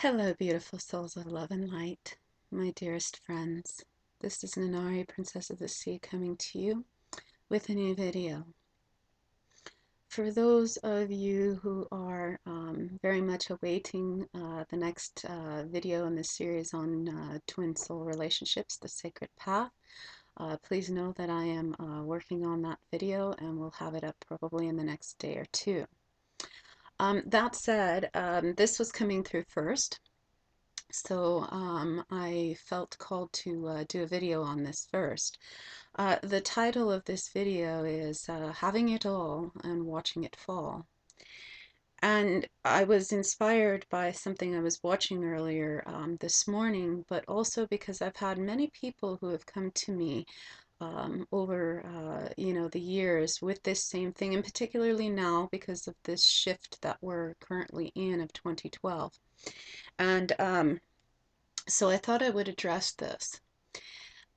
Hello, beautiful souls of love and light, my dearest friends. This is Nanari, Princess of the Sea, coming to you with a new video. For those of you who are very much awaiting the next video in this series on twin soul relationships, the sacred path, please know that I am working on that video and we'll have it up probably in the next day or two. That said, this was coming through first. So I felt called to do a video on this first. The title of this video is Having It All and Watching It Fall. And I was inspired by something I was watching earlier this morning, but also because I've had many people who have come to me over the years with this same thing, and particularly now because of this shift that we're currently in of 2012. And so I thought I would address this.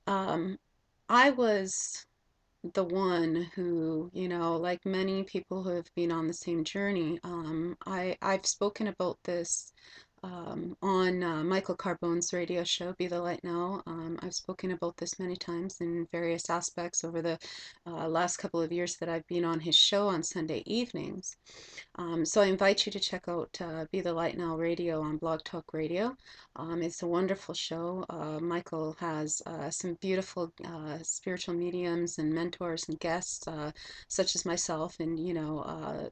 Um, I was the one who, like many people who have been on the same journey, I've spoken about this on Michael Carbone's radio show, Be the Light Now. I've spoken about this many times in various aspects over the last couple of years that I've been on his show on Sunday evenings. So I invite you to check out Be the Light Now Radio on Blog Talk Radio. It's a wonderful show. Michael has some beautiful spiritual mediums and mentors and guests, such as myself and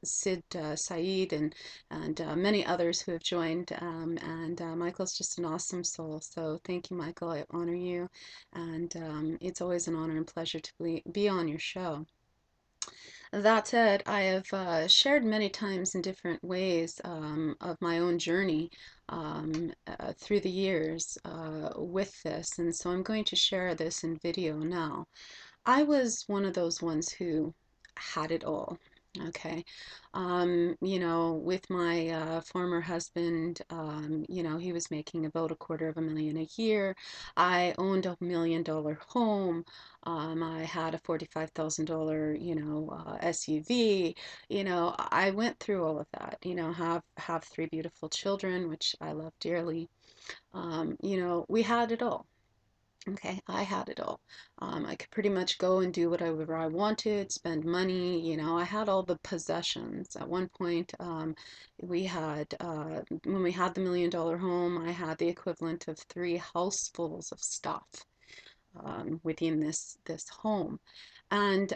Sid Saeed and many others who have joined. And Michael's just an awesome soul. So thank you, Michael. I honor you, and it's always an honor and pleasure to be on your show. That said, I have shared many times in different ways of my own journey through the years with this, and so I'm going to share this in video now. I was one of those ones who had it all. Okay. With my former husband, he was making about $250,000 a year. I owned $1 million home. I had a $45,000, SUV. I went through all of that. Have three beautiful children, which I love dearly. We had it all. Okay, I had it all. I could pretty much go and do whatever I wanted, spend money. I had all the possessions. At one point, we had, when we had the $1 million home, I had the equivalent of three housefuls of stuff within this home. And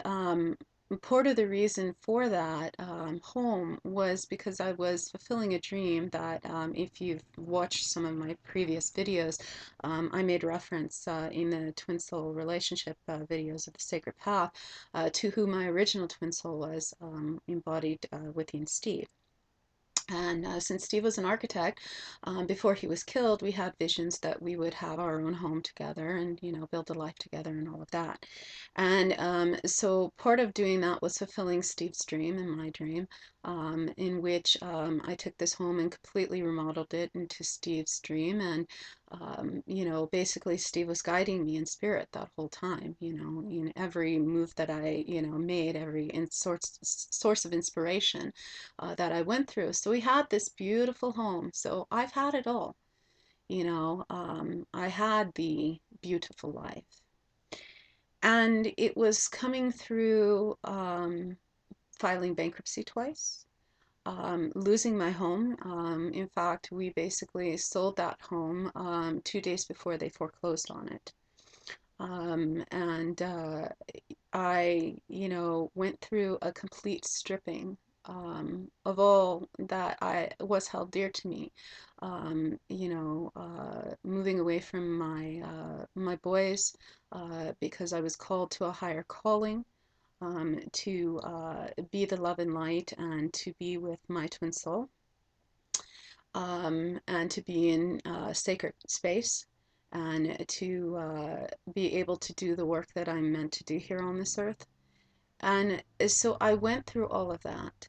part of the reason for that home was because I was fulfilling a dream that if you've watched some of my previous videos, I made reference in the twin soul relationship videos of the sacred path to who my original twin soul was embodied within Steve. And since Steve was an architect, before he was killed, we had visions that we would have our own home together and, build a life together and all of that. And so part of doing that was fulfilling Steve's dream and my dream, in which I took this home and completely remodeled it into Steve's dream. And, basically Steve was guiding me in spirit that whole time, in every move that I, made, every source of inspiration that I went through. So we had this beautiful home. So I've had it all. I had the beautiful life. And it was coming through filing bankruptcy twice, losing my home. In fact, we basically sold that home 2 days before they foreclosed on it. And I, went through a complete stripping of all that I was held dear to me. Moving away from my boys because I was called to a higher calling, to be the love and light and to be with my twin soul, and to be in sacred space and to be able to do the work that I'm meant to do here on this earth. And so I went through all of that.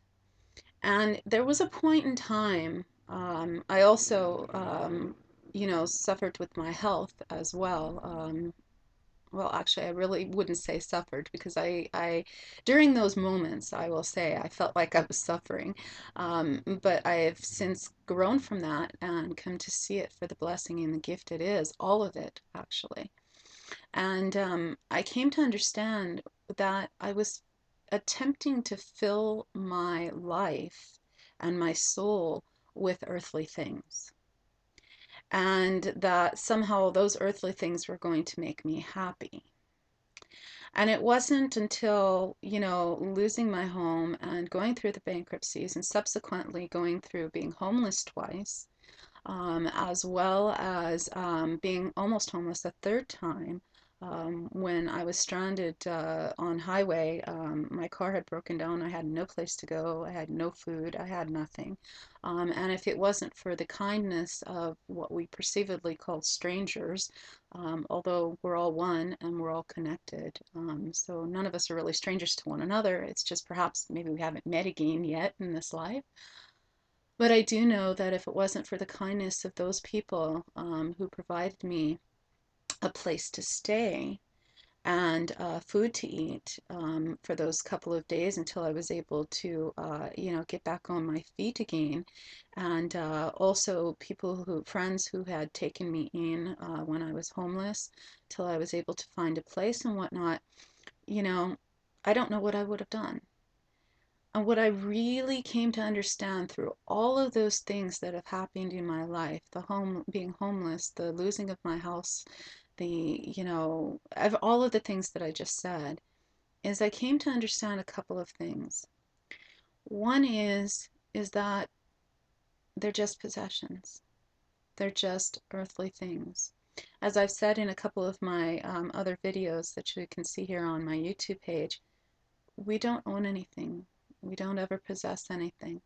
And there was a point in time, I also, suffered with my health as well. well, actually, I really wouldn't say suffered, because during those moments, I will say I felt like I was suffering. But I have since grown from that and come to see it for the blessing and the gift it is, all of it, actually. And I came to understand that I was attempting to fill my life and my soul with earthly things. And that somehow those earthly things were going to make me happy. And it wasn't until, losing my home and going through the bankruptcies and subsequently going through being homeless twice, as well as being almost homeless a third time. When I was stranded on highway, my car had broken down. I had no place to go. I had no food. I had nothing. And if it wasn't for the kindness of what we perceivedly call strangers, although we're all one and we're all connected, so none of us are really strangers to one another. It's just perhaps maybe we haven't met again yet in this life. But I do know that if it wasn't for the kindness of those people who provided me a place to stay and food to eat for those couple of days until I was able to, get back on my feet again, and also friends who had taken me in when I was homeless, till I was able to find a place and whatnot, you know, I don't know what I would have done. And what I really came to understand through all of those things that have happened in my life, being homeless, the losing of my house, all of the things that I just said, is I came to understand a couple of things. One is that they're just possessions. They're just earthly things. As I've said in a couple of my other videos that you can see here on my YouTube page, we don't own anything. We don't ever possess anything.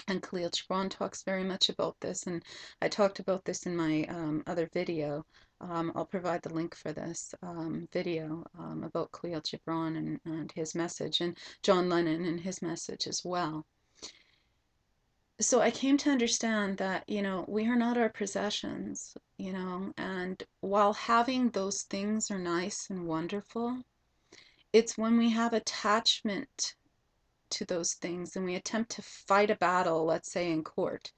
And Khalil Gibran talks very much about this, and I talked about this in my other video. I'll provide the link for this video about Khalil Gibran and his message, and John Lennon and his message as well. So I came to understand that, we are not our possessions, and while having those things are nice and wonderful, it's when we have attachment to those things and we attempt to fight a battle, let's say in court.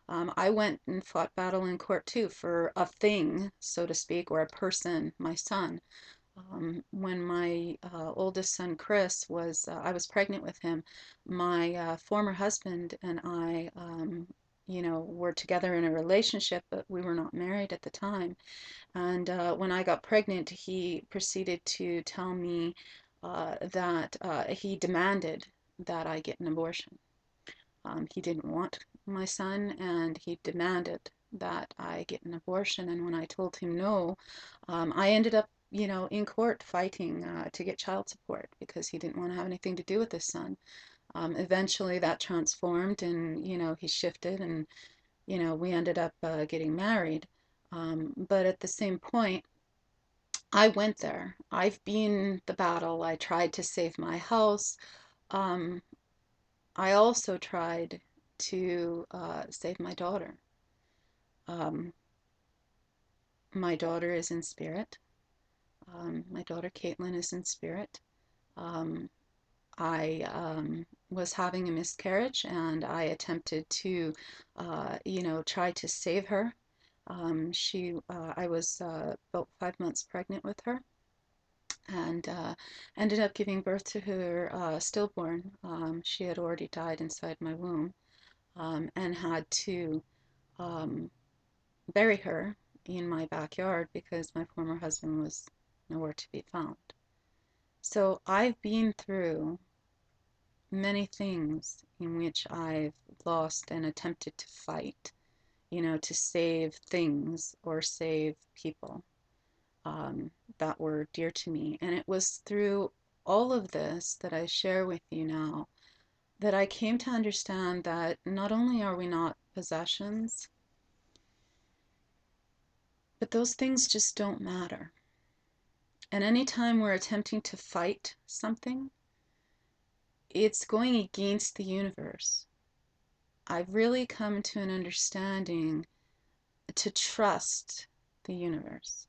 I went and fought battle in court too for a thing, so to speak, or a person, my son. When my oldest son, Chris, I was pregnant with him, my former husband and I, were together in a relationship, but we were not married at the time. And when I got pregnant, he proceeded to tell me that he demanded that I get an abortion. He didn't want my son, and he demanded that I get an abortion. And when I told him no, I ended up, in court fighting to get child support because he didn't want to have anything to do with his son. Eventually, that transformed, and he shifted, and we ended up getting married. But at the same point, I went there. I've been the battle. I tried to save my house. Um, I also tried to save my daughter. Um, my daughter is in spirit. My daughter Caitlin is in spirit. Um, I was having a miscarriage, and I attempted to, try to save her. I was about 5 months pregnant with her, and ended up giving birth to her stillborn. She had already died inside my womb, and had to um, bury her in my backyard because my former husband was nowhere to be found. So I've been through many things in which I've lost and attempted to fight, to save things or save people that were dear to me. And it was through all of this that I share with you now that I came to understand that not only are we not possessions, but those things just don't matter. And anytime we're attempting to fight something, it's going against the universe. I've really come to an understanding to trust the universe,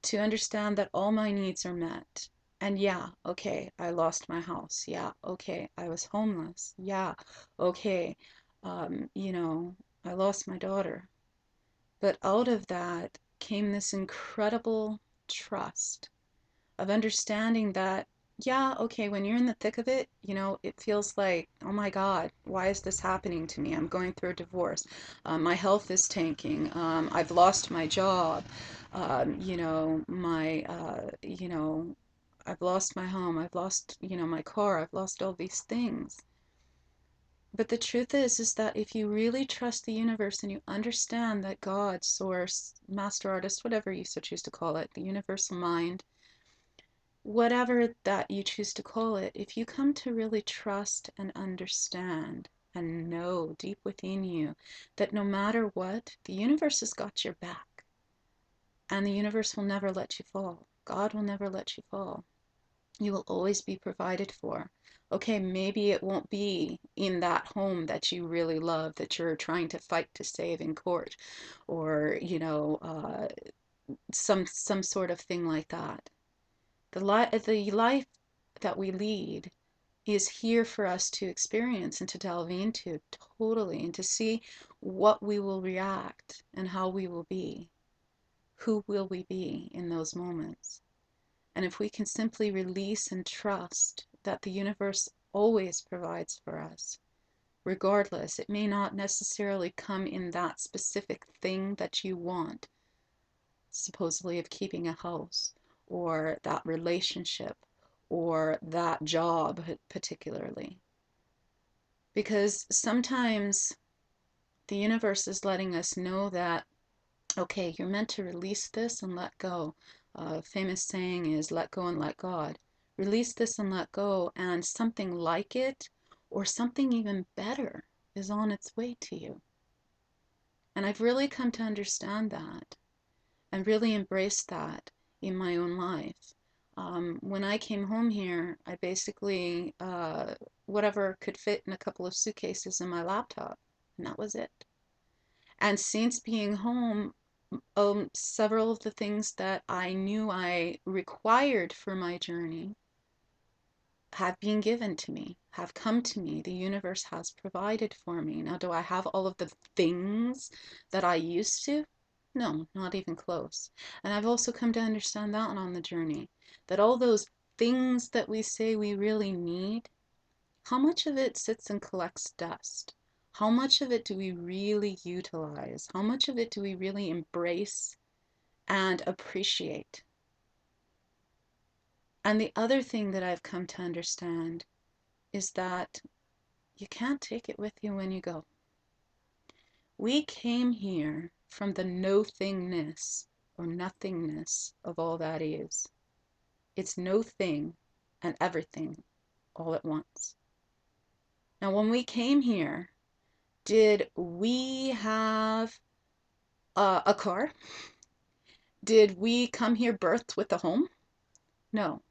to understand that all my needs are met. And yeah, okay, I lost my house. Yeah, okay, I was homeless. Yeah, okay, you know, I lost my daughter. But out of that came this incredible trust of understanding that, yeah, okay, when you're in the thick of it, you know, it feels like, oh my God, why is this happening to me? I'm going through a divorce. My health is tanking. I've lost my job. You know, I've lost my home. I've lost, you know, my car. I've lost all these things. But the truth is that if you really trust the universe and you understand that God, source, master artist, whatever you so choose to call it, the universal mind, whatever that you choose to call it, if you come to really trust and understand and know deep within you that no matter what, the universe has got your back and the universe will never let you fall. God will never let you fall. You will always be provided for. Okay, maybe it won't be in that home that you really love that you're trying to fight to save in court, or some sort of thing like that. The life that we lead is here for us to experience and to delve into totally, and to see what we will react and how we will be. Who will we be in those moments? And if we can simply release and trust that the universe always provides for us, regardless, it may not necessarily come in that specific thing that you want, supposedly of keeping a house, or that relationship, or that job particularly. Because sometimes the universe is letting us know that, okay, you're meant to release this and let go. A famous saying is, let go and let God. Release this and let go, and something like it, or something even better, is on its way to you. And I've really come to understand that and really embrace that in my own life. When I came home here, I basically, whatever could fit in a couple of suitcases in my laptop, and that was it. And since being home, several of the things that I knew I required for my journey have been given to me, have come to me. The universe has provided for me. Now, do I have all of the things that I used to? No, not even close. And I've also come to understand that on the journey, that all those things that we say we really need, how much of it sits and collects dust? How much of it do we really utilize? How much of it do we really embrace and appreciate? And the other thing that I've come to understand is that you can't take it with you when you go. We came here from the no-thingness or nothingness of all that is. It's no thing and everything all at once. Now, when we came here, did we have a car? Did we come here birthed with a home? No.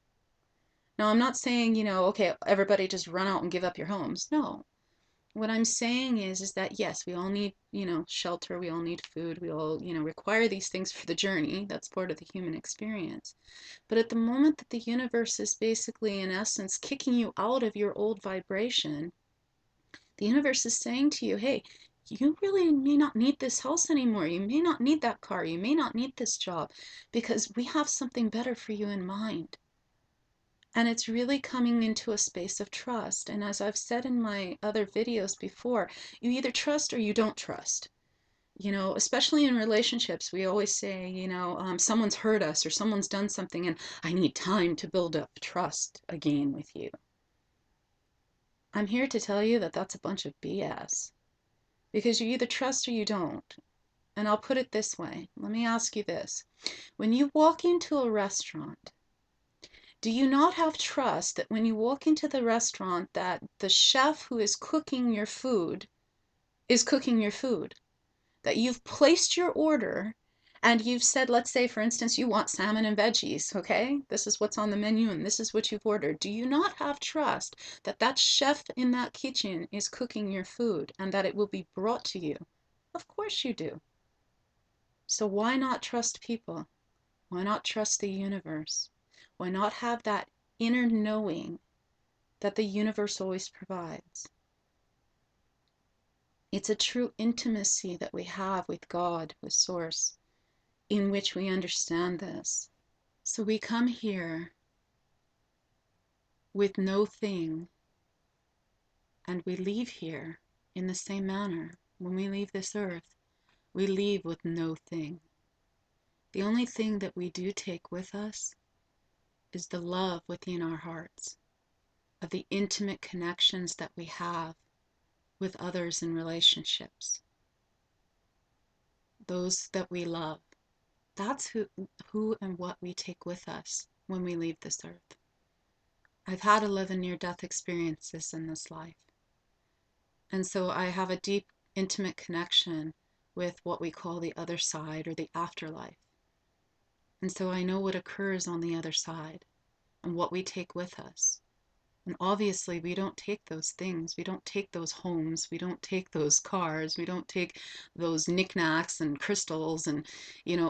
Now, I'm not saying, okay, everybody just run out and give up your homes. No. What I'm saying is that yes, we all need, shelter, we all need food, we all, require these things for the journey. That's part of the human experience. But at the moment that the universe is basically, in essence, kicking you out of your old vibration, the universe is saying to you, hey, you really may not need this house anymore. You may not need that car. You may not need this job, because we have something better for you in mind. And it's really coming into a space of trust. And as I've said in my other videos before, you either trust or you don't trust. Especially in relationships, we always say, someone's hurt us or someone's done something, and I need time to build up trust again with you. I'm here to tell you that that's a bunch of BS, because you either trust or you don't. And I'll put it this way. Let me ask you this. When you walk into a restaurant, do you not have trust that when you walk into the restaurant that the chef who is cooking your food is cooking your food? That you've placed your order and you've said, let's say, for instance, you want salmon and veggies, okay? This is what's on the menu and this is what you've ordered. Do you not have trust that that chef in that kitchen is cooking your food and that it will be brought to you? Of course you do. So why not trust people? Why not trust the universe? Why not have that inner knowing that the universe always provides? It's a true intimacy that we have with God, with Source, in which we understand this. So we come here with no thing, and we leave here in the same manner. When we leave this earth, we leave with no thing. The only thing that we do take with us is the love within our hearts, of the intimate connections that we have with others in relationships, those that we love. That's who and what we take with us when we leave this earth. I've had 11 near-death experiences in this life. And so I have a deep, intimate connection with what we call the other side, or the afterlife. And so I know what occurs on the other side and what we take with us. And obviously, we don't take those things. We don't take those homes. We don't take those cars. We don't take those knickknacks and crystals and,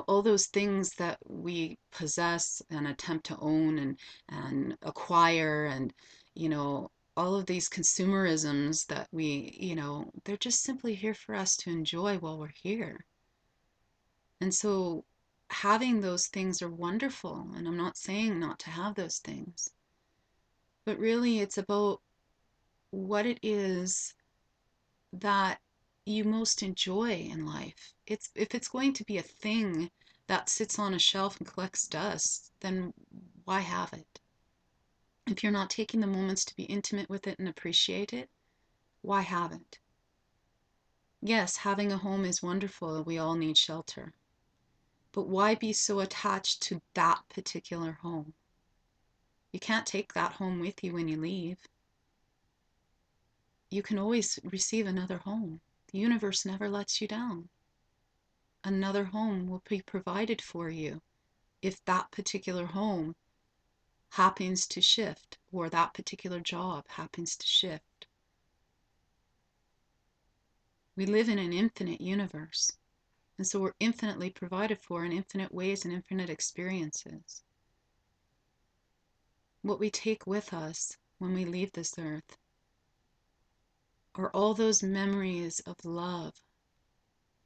all those things that we possess and attempt to own and acquire and, all of these consumerisms that they're just simply here for us to enjoy while we're here. And so having those things are wonderful. And I'm not saying not to have those things. But really, it's about what it is that you most enjoy in life. If it's going to be a thing that sits on a shelf and collects dust, then why have it? If you're not taking the moments to be intimate with it and appreciate it, why have it? Yes, having a home is wonderful. We all need shelter. But why be so attached to that particular home? You can't take that home with you when you leave. You can always receive another home. The universe never lets you down. Another home will be provided for you if that particular home happens to shift, or that particular job happens to shift. We live in an infinite universe, and so we're infinitely provided for in infinite ways and infinite experiences. What we take with us when we leave this earth are all those memories of love.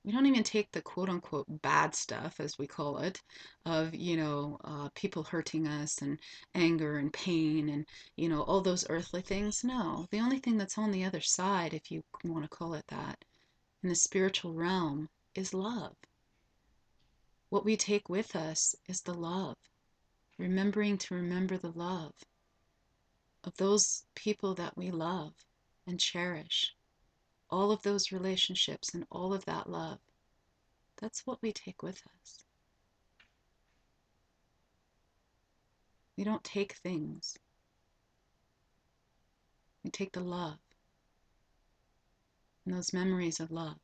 We don't even take the quote unquote bad stuff, as we call it, of, people hurting us and anger and pain and, all those earthly things. No, the only thing that's on the other side, if you want to call it that, in the spiritual realm is love. What we take with us is the love, remembering to remember the love of those people that we love and cherish, all of those relationships and all of that love. That's what we take with us. We don't take things. We take the love and those memories of love.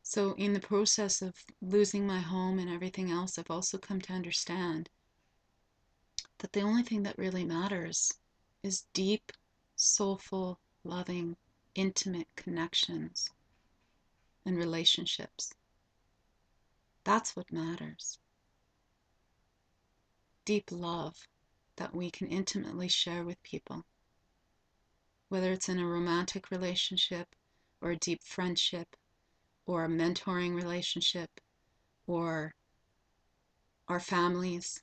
So in the process of losing my home and everything else, I've also come to understand that the only thing that really matters is deep, soulful, loving, intimate connections and relationships. That's what matters. Deep love that we can intimately share with people. Whether it's in a romantic relationship or a deep friendship or a mentoring relationship or our families,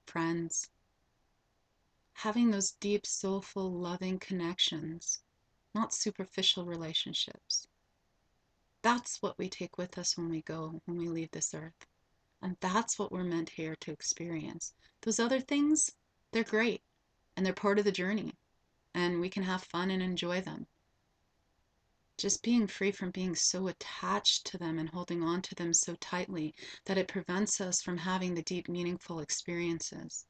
friends. Having those deep, soulful, loving connections, not superficial relationships. That's what we take with us when we go, when we leave this earth. And that's what we're meant here to experience. Those other things, they're great and they're part of the journey and we can have fun and enjoy them. Just being free from being so attached to them and holding on to them so tightly that it prevents us from having the deep, meaningful experiences.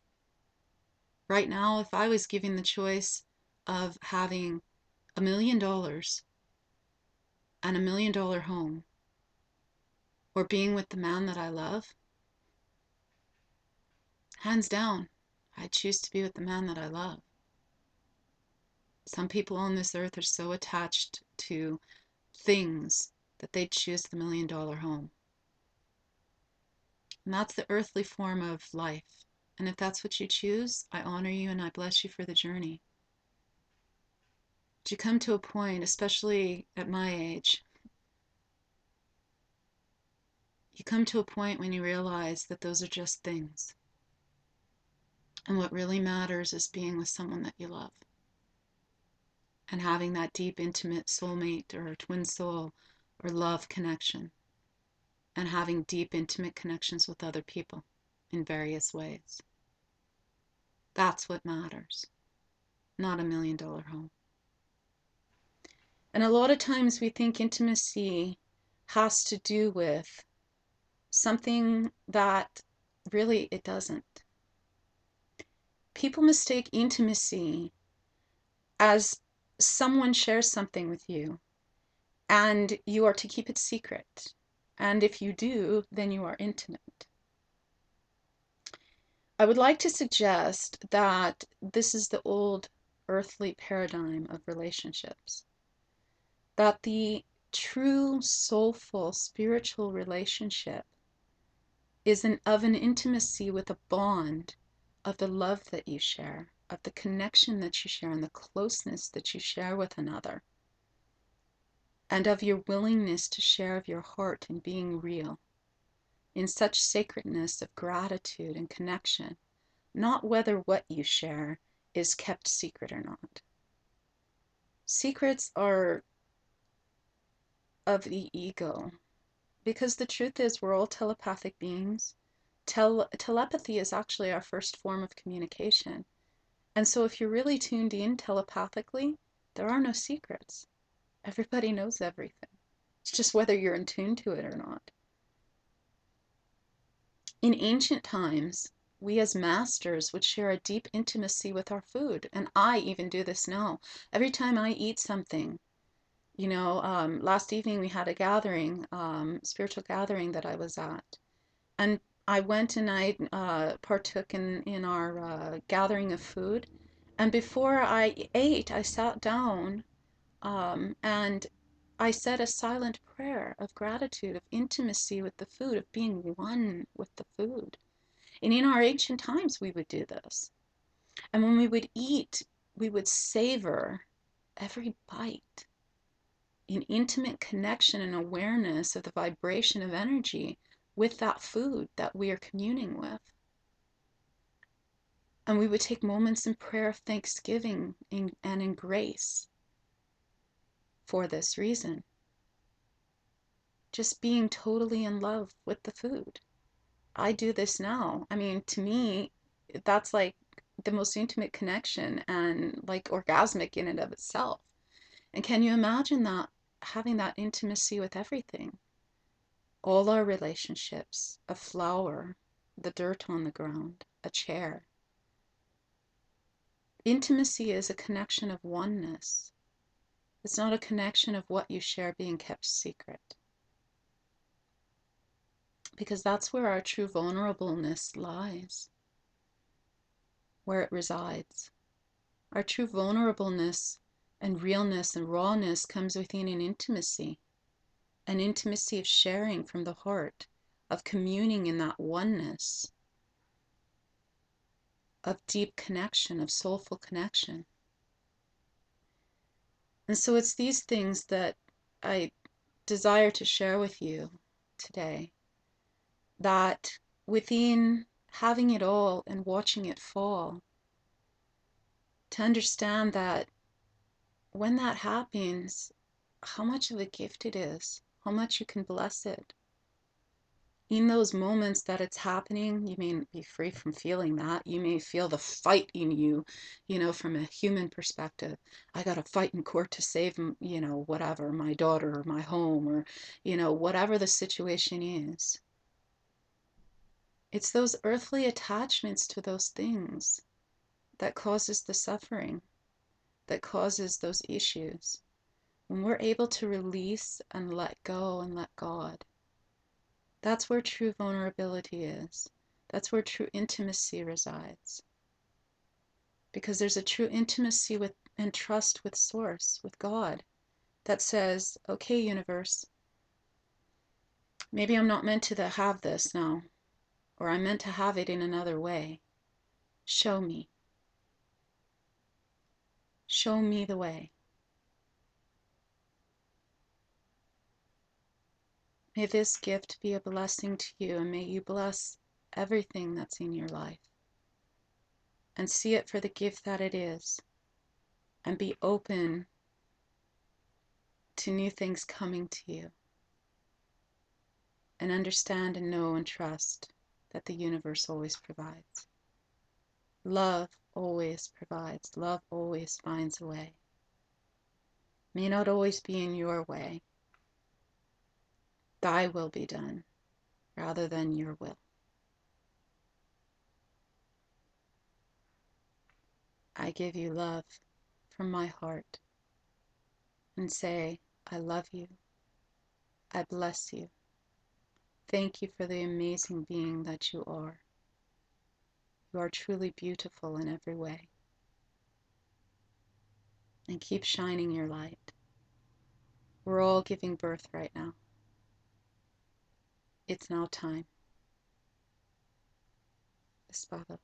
Right now, if I was given the choice of having $1 million and $1 million home, or being with the man that I love, hands down, I choose to be with the man that I love. Some people on this earth are so attached to things that they choose the $1 million home. And that's the earthly form of life. And if that's what you choose, I honor you and I bless you for the journey. But you come to a point, especially at my age, you come to a point when you realize that those are just things. And what really matters is being with someone that you love and having that deep, intimate soulmate or twin soul or love connection and having deep, intimate connections with other people in various ways. That's what matters, not $1 million home. And a lot of times we think intimacy has to do with something that really it doesn't. People mistake intimacy as someone shares something with you and you are to keep it secret. And if you do, then you are intimate. I would like to suggest that this is the old earthly paradigm of relationships. That the true, soulful, spiritual relationship is of an intimacy with a bond of the love that you share, of the connection that you share, and the closeness that you share with another, and of your willingness to share of your heart and being real in such sacredness of gratitude and connection, not whether what you share is kept secret or not. Secrets are of the ego, because the truth is we're all telepathic beings. Telepathy is actually our first form of communication. And so if you're really tuned in telepathically, there are no secrets. Everybody knows everything. It's just whether you're in tune to it or not. In ancient times, we as masters would share a deep intimacy with our food. And I even do this now. Every time I eat something, last evening we had a gathering, spiritual gathering that I was at. And I went and I partook in our gathering of food. And before I ate, I sat down and I said a silent prayer of gratitude, of intimacy with the food, of being one with the food. And in our ancient times, we would do this. And when we would eat, we would savor every bite in intimate connection and awareness of the vibration of energy with that food that we are communing with. And we would take moments in prayer of thanksgiving and in grace for this reason. Just being totally in love with the food. I do this now. I mean, to me, that's like the most intimate connection and like orgasmic in and of itself. And can you imagine that, having that intimacy with everything? All our relationships, a flower, the dirt on the ground, a chair. Intimacy is a connection of oneness. It's not a connection of what you share being kept secret. Because that's where our true vulnerableness lies, where it resides. Our true vulnerableness and realness and rawness comes within an intimacy of sharing from the heart, of communing in that oneness, of deep connection, of soulful connection. And so it's these things that I desire to share with you today, that within having it all and watching it fall, to understand that when that happens, how much of a gift it is, how much you can bless it. In those moments that it's happening, you may be free from feeling that. You may feel the fight in you, from a human perspective. I got to fight in court to save, whatever, my daughter or my home or, whatever the situation is. It's those earthly attachments to those things that causes the suffering, that causes those issues. When we're able to release and let go and let God, that's where true vulnerability is. That's where true intimacy resides. Because there's a true intimacy with and trust with Source, with God, that says, okay, universe, maybe I'm not meant to have this now. or I'm meant to have it in another way. Show me. Show me the way. May this gift be a blessing to you, and may you bless everything that's in your life and see it for the gift that it is, and be open to new things coming to you, and understand and know and trust that the universe always provides. Love always provides. Love always finds a way. May not always be in your way. Thy will be done rather than your will. I give you love from my heart and say, I love you. I bless you. Thank you for the amazing being that you are. You are truly beautiful in every way. And keep shining your light. We're all giving birth right now. It's now time. Espada.